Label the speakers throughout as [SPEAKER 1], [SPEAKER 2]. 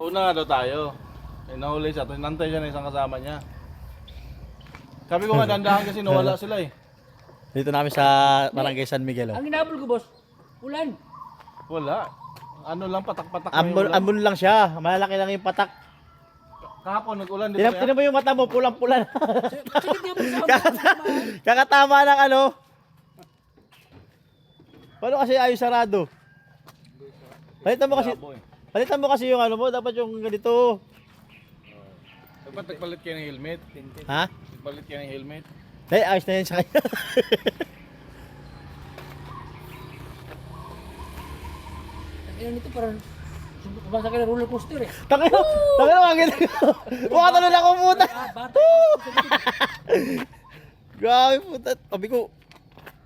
[SPEAKER 1] Una nga daw tayo. Eh, nahuli siya. Nantay siya ng isang kasama niya. Sabi ko nga dandahan kasi nawala sila eh.
[SPEAKER 2] Dito namin sa Barangay San Miguel. Oh.
[SPEAKER 3] Ang inabol ko, boss, ulan.
[SPEAKER 1] Wala. Ano lang, patak-patak.
[SPEAKER 2] Ambon lang siya. Malalaki lang yung patak.
[SPEAKER 1] Kahapon nag-ulan dito
[SPEAKER 2] Tinan mo yung mata mo, pulang-pula na.
[SPEAKER 3] Sige, di mo sa
[SPEAKER 2] Kakatama ng ano. Paano kasi ayos sarado? Palitan mo kasi yung ano mo, dapat yung ganito.
[SPEAKER 1] Dapat nagpalit kayo ng helmet.
[SPEAKER 2] Ha?
[SPEAKER 1] Nagpalit kayo ng helmet.
[SPEAKER 2] Eh, ayos na yan sa kanya.
[SPEAKER 3] Ang nito parang kumasa ka ng roller coaster eh.
[SPEAKER 2] Takino mga ganito. Mukha talon ako puta.
[SPEAKER 3] Bata.
[SPEAKER 2] Grabe puta. Sabi ko,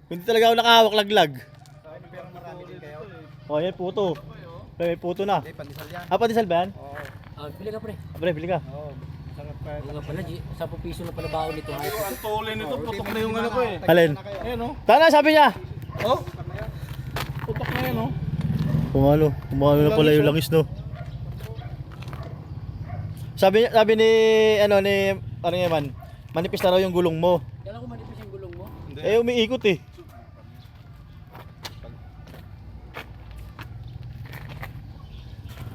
[SPEAKER 2] hindi talaga ako nakahawak laglag.
[SPEAKER 4] Pero marami din kayo.
[SPEAKER 2] Oh, yan puto. May puto na.
[SPEAKER 4] Pandesal yan.
[SPEAKER 2] Ah, pandesal ba yan?
[SPEAKER 4] Oo.
[SPEAKER 3] Ah, bili ka pre.
[SPEAKER 2] Pre, bili ka.
[SPEAKER 4] Oo. Sarap pa.
[SPEAKER 3] Oo nga pala, 10 piso na pala baon nito.
[SPEAKER 1] Pero ang tuli nito, putok na yung ano ko eh.
[SPEAKER 2] Alin?
[SPEAKER 1] Ayan o.
[SPEAKER 2] Tana, sabi niya.
[SPEAKER 1] Oh. Putok na yan o.
[SPEAKER 2] Kumalo na pala yung langis, no? Sabi ni, ano nga man, manipis na raw yung gulong mo.
[SPEAKER 3] Kailan ko manipis yung gulong mo?
[SPEAKER 2] Eh, umiikot eh.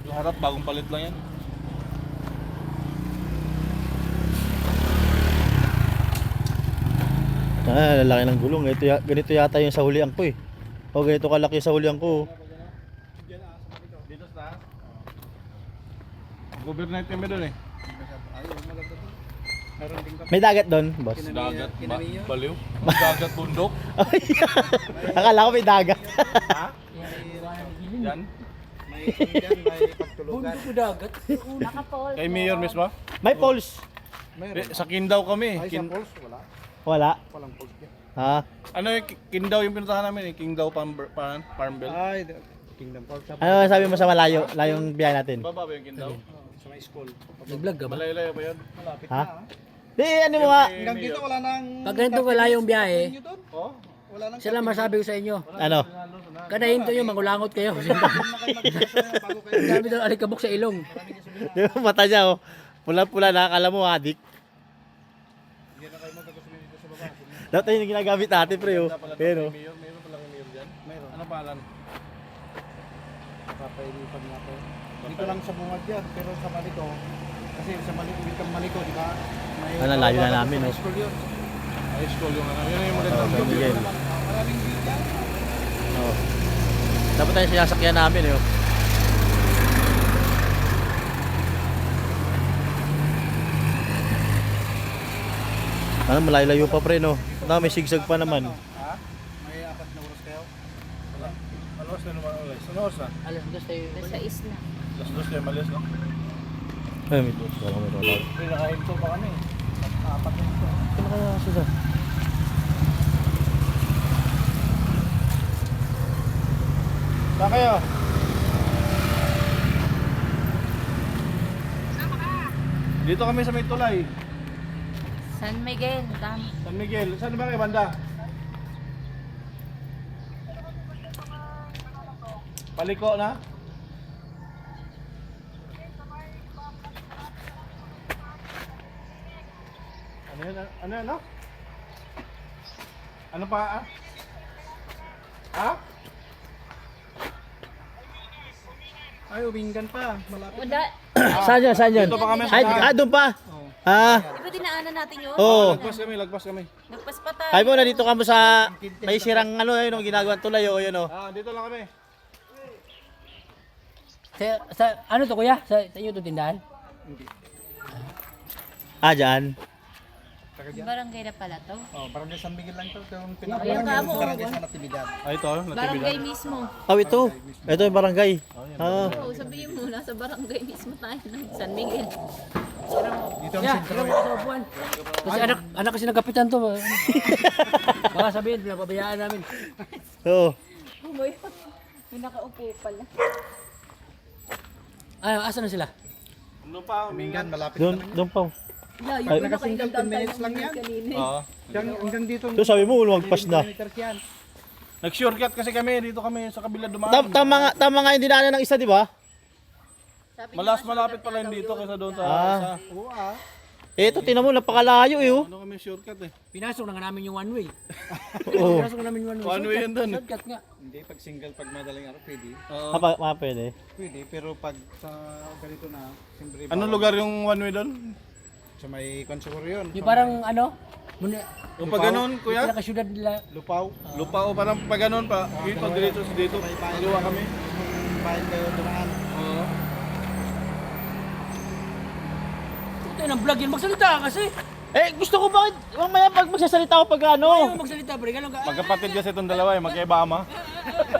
[SPEAKER 1] Yung harap, bagong palit lang yan.
[SPEAKER 2] Ah, lalaki ng gulong. Ganito yata yung sa hulian ko eh. O, ganito kalaki sa hulian ko.
[SPEAKER 1] Dito sa taas. Overnight kami doon eh.
[SPEAKER 2] May dagat doon, boss.
[SPEAKER 1] Dagat, baliw. Dagat, bundok.
[SPEAKER 2] Akala ko may dagat.
[SPEAKER 1] Ha? Yan.
[SPEAKER 4] May yan, may pagtulugan.
[SPEAKER 3] Bundok ko dagat.
[SPEAKER 1] Kay Mayor mismo.
[SPEAKER 2] May poles.
[SPEAKER 1] Sa Kindaw kami.
[SPEAKER 4] Ay, sa Pulse, wala.
[SPEAKER 2] Wala.
[SPEAKER 4] Walang Pulse yan.
[SPEAKER 2] Ha?
[SPEAKER 1] Ano yung Kindaw yung pinuntahan namin eh. Kindaw Farmville.
[SPEAKER 4] Ay, Kingdom Pulse.
[SPEAKER 2] Ano sabi mo sa malayo? Layong biyahe natin.
[SPEAKER 1] Baba ba yung Kindaw?
[SPEAKER 4] Sa may school.
[SPEAKER 3] Nag-vlog ka ba?
[SPEAKER 1] Malayo-layo pa yun.
[SPEAKER 4] Malapit
[SPEAKER 2] Ha?
[SPEAKER 4] na.
[SPEAKER 2] Di, ano mo nga?
[SPEAKER 4] Hanggang dito wala nang...
[SPEAKER 3] Pag ganito kalayong biyahe,
[SPEAKER 1] Oh?
[SPEAKER 4] Wala nang...
[SPEAKER 3] sila masabi ko sa inyo.
[SPEAKER 2] Ano?
[SPEAKER 3] Kada hinto nyo, mangulangot kayo.
[SPEAKER 4] na kayo mag-isa bago kayo.
[SPEAKER 3] Dami doon alikabok sa ilong.
[SPEAKER 2] Yung mata niya, oh. Pula-pula na, akala mo adik.
[SPEAKER 4] Hindi na kayo magkakasunin dito sa baba.
[SPEAKER 2] Dati yung ginagamit natin, pre, oh. Pero,
[SPEAKER 1] Mayor, mayroon pala kang Mayor dyan. Mayroon. Ano pangalan?
[SPEAKER 4] Papailipan nga po. Dito lang sa bungad yan, pero sa Maliko. Kasi sa Maliko, Wikang Maliko, di ba? May
[SPEAKER 2] Ano, layo na namin,
[SPEAKER 4] sa
[SPEAKER 2] oh.
[SPEAKER 4] school yun.
[SPEAKER 1] High school yung ano. Yun yung maganda.
[SPEAKER 2] Oh, San Miguel.
[SPEAKER 4] Maraming view yan.
[SPEAKER 2] oh. Dapat tayo sinasakyan namin, eh, oh. Ano, malayo-layo pa, pre, no? May sigsag pa naman.
[SPEAKER 4] Ha? May 4 na oras kayo?
[SPEAKER 1] Ano oras na naman ulit? Ano oras na?
[SPEAKER 3] Alas dos tayo.
[SPEAKER 5] Sa isla.
[SPEAKER 1] Las dos kayo malis, no?
[SPEAKER 2] Ay, may dos. Wala may tawag.
[SPEAKER 1] Hindi, nakahinto pa kami. Apat na ito.
[SPEAKER 2] Ano kaya susa?
[SPEAKER 1] Saan kayo? Dito kami sa may tulay.
[SPEAKER 5] San Miguel, dami.
[SPEAKER 1] San Miguel. Saan ba kayo banda? Paliko na? Ano yan? Ano yan? Ano pa? Ah? Ha?
[SPEAKER 4] Ay, Umingan pa. Malapit.
[SPEAKER 5] Wala.
[SPEAKER 2] Saan yan? Saan yan?
[SPEAKER 1] Dito pa kami sa
[SPEAKER 2] Ay,
[SPEAKER 1] taas.
[SPEAKER 2] doon pa. Ah,
[SPEAKER 5] Di ba dinaanan natin yun?
[SPEAKER 2] oo.
[SPEAKER 1] Lagpas kami, lagpas kami.
[SPEAKER 5] Nagpas pa tayo.
[SPEAKER 2] Ay mo na dito ka mo sa may sirang ano yun, yung ginagawang tulay o yun o.
[SPEAKER 1] Ah, dito lang kami.
[SPEAKER 3] Sa ano to kuya? Sa inyo to tindahan?
[SPEAKER 2] Ah, dyan.
[SPEAKER 5] Barangay na pala to.
[SPEAKER 4] Oh, barangay San Miguel lang to. Yung
[SPEAKER 5] Ayan ka mo.
[SPEAKER 4] barangay sa Natividad.
[SPEAKER 1] Ah, ito,
[SPEAKER 5] Barangay
[SPEAKER 1] natividad.
[SPEAKER 5] mismo.
[SPEAKER 2] Oh, ito. Ito yung barangay. Ah,
[SPEAKER 5] Oo, sabihin mo, nasa barangay mismo tayo ng San Miguel.
[SPEAKER 4] Dito ang
[SPEAKER 3] Yeah,
[SPEAKER 4] sentro.
[SPEAKER 3] sa upuan. Kasi anak kasi ng kapitan to. Baka sabihin, pinapabayaan namin.
[SPEAKER 2] oo.
[SPEAKER 5] Oh my God. May nakaupo pala.
[SPEAKER 3] Ah, asan na sila?
[SPEAKER 1] Ano pa,
[SPEAKER 4] Umingan, malapit
[SPEAKER 2] Doon,
[SPEAKER 4] na lang.
[SPEAKER 2] doon pa.
[SPEAKER 5] Layo
[SPEAKER 2] Ay,
[SPEAKER 5] na
[SPEAKER 4] nakasingle
[SPEAKER 5] kayo
[SPEAKER 4] 10 minutes lang yan.
[SPEAKER 5] kanina.
[SPEAKER 1] Oo.
[SPEAKER 4] Hanggang dito.
[SPEAKER 2] So sabi mo, lumagpas na.
[SPEAKER 4] Kilometers yan.
[SPEAKER 1] Nag-shortcut kasi kami, dito kami sa kabila dumaan.
[SPEAKER 2] Tama nga yung dinaanan ng isa, di ba?
[SPEAKER 5] Sabi
[SPEAKER 1] Malas
[SPEAKER 5] niya,
[SPEAKER 1] malapit
[SPEAKER 5] shortcut
[SPEAKER 1] pala
[SPEAKER 5] niya
[SPEAKER 1] yung
[SPEAKER 5] daw
[SPEAKER 1] dito
[SPEAKER 5] yun.
[SPEAKER 1] kaysa doon sa
[SPEAKER 2] Ah.
[SPEAKER 1] isa.
[SPEAKER 4] Oo
[SPEAKER 2] Ito, tinan mo, napakalayo eh oh.
[SPEAKER 1] Ano kami shortcut eh.
[SPEAKER 3] Pinasok na nga namin yung one way.
[SPEAKER 2] Oo.
[SPEAKER 3] Pinasok na namin yung one way.
[SPEAKER 1] One way yun dun.
[SPEAKER 3] Shortcut nga.
[SPEAKER 4] Hindi, pag single, pag madaling araw, pwede.
[SPEAKER 1] Oo.
[SPEAKER 2] Pwede.
[SPEAKER 4] Pwede, pero pag sa ganito na, siyempre...
[SPEAKER 1] Anong lugar yung one way doon?
[SPEAKER 4] Sa may konsumer yun.
[SPEAKER 3] Yung parang ano, muna,
[SPEAKER 1] Yung pag ganun, kuya?
[SPEAKER 3] pinaka-syudad nila.
[SPEAKER 4] Lupaw.
[SPEAKER 1] Lupa o parang pag ganun pa. Pag dito sa dito. Kaliwa kami.
[SPEAKER 4] Bayan kayo dumaan.
[SPEAKER 1] Oo.
[SPEAKER 3] Ito yung vlog yan, magsalita ka kasi.
[SPEAKER 2] Eh, gusto ko bakit mamaya pag magsasalita ako pag ano.
[SPEAKER 3] Ayaw magsalita, pre. Ganun ka.
[SPEAKER 1] Magkapatid kasi itong dalawa eh. Magkaiba ama.